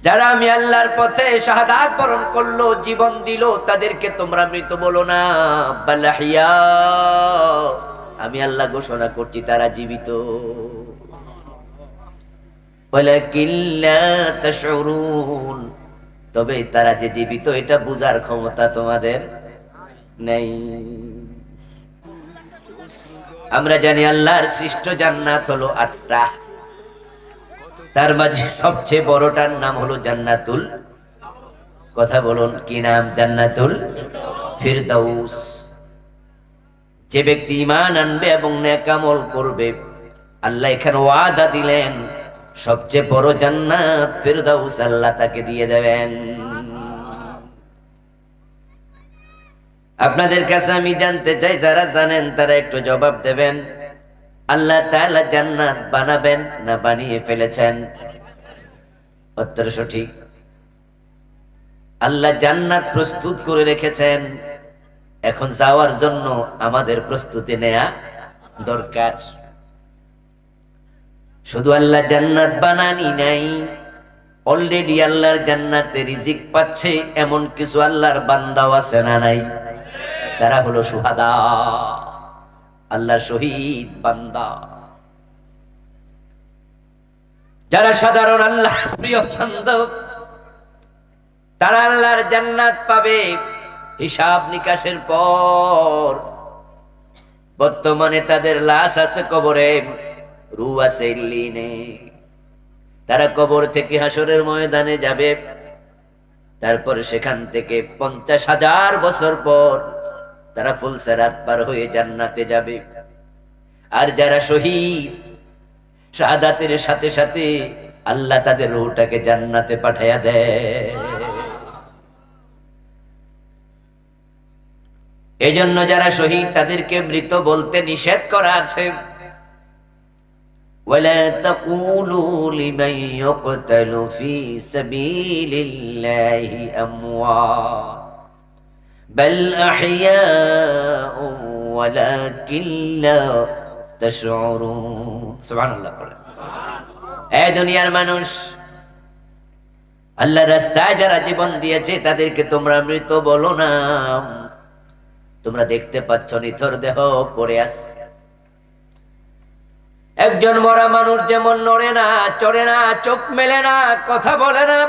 যারা আমি আল্লাহর পথে শাহাদাত বরণ করলো, জীবন দিল, তাদেরকে তোমরা মৃত বলো না, বাল আহইয়া, আমি আল্লাহ ঘোষণা করছি তারা জীবিত। ওয়ালাকিন লা তাশউরুন, তবে তারা যে জীবিত এটা বুঝার ক্ষমতা তোমাদের নেই। আমরা জানি আল্লাহর সৃষ্ট জান্নাত হলো ৮টা, তার মাঝে সবচেয়ে বড়টার নাম হলো জান্নাতুল, কথা বলুন কি নাম? জান্নাতুল ফিরদাউস। যে ব্যক্তি ঈমান আনবে এবং নেক আমল করবে, আল্লাহ এখানে ওয়াদা দিলেন সবচেয়ে বড় জান্নাত ফিরদাউস আল্লাহ তাকে দিয়ে দেবেন। আপনাদের কাছে আমি জানতে চাই, যারা জানেন তারা একটু জবাব দেবেন। আল্লাহ তাআলা জান্নাত বানাবেন না বানিয়ে ফেলেছেন? উত্তর সঠিক। আল্লাহ জান্নাত প্রস্তুত করে রেখেছেন, এখন যাওয়ার জন্য আমাদের প্রস্তুতি নেয়া দরকার। শুধু আল্লাহ জান্নাত বানানি নাই, অলরেডি আল্লাহর জান্নাতে রিজিক পাচ্ছে এমন কিছু আল্লাহর বান্দাও আছে না নাই? তারা হলো শুহাদা, আল্লাহর শহীদ বান্দা। যারা সাধারণ আল্লাহ প্রিয় বান্দা, তারা আল্লাহর জান্নাত পাবে হিসাব নিকাশের পর। বর্তমানে তাদের লাশ আছে কবরে, রূহ আছে ইল্লিনে। তারা কবর থেকে হাসরের ময়দানে যাবে, তারপর সেখান থেকে 50,000 বছর পর তারা ফুলসেরাত পার হয়ে জান্নাতে যাবে। আর যারা শহীদ, শাহাদাতের সাথে সাথে আল্লাহ তাদের রূহটাকে জান্নাতে পাঠায়া দেয়। এজন্য যারা শহীদ তাদেরকে মৃত বলতে নিষেধ করা আছে। ওয়ালা তাকুলু লিমান ইউকতালু ফি সাবিলিল্লাহি আমওয়াত বাল আহইয়াউ ওয়ালাকিন লা তাশউরুন। সুবহানাল্লাহ। এই দুনিয়ার মানুষ, আল্লাহর রাস্তায় যারা জীবন দিয়েছে তাদেরকে তোমরা মৃত বলো না। তোমরা দেখতে পাচ্ছ নিথর দেহ পড়ে আছে। একজন মরা মানুষ যেমন নড়ে না, চড়ে না, চোখ মেলে না, কথা বলে না,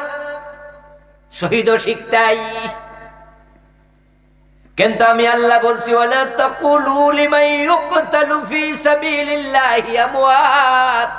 শহীদও শিখতাই। কিন্তু আমি আল্লাহ বলছি, ওয়ালা তাকুলু লিমান ইউকতালু ফি সাবিলিল্লাহি আমওয়াত,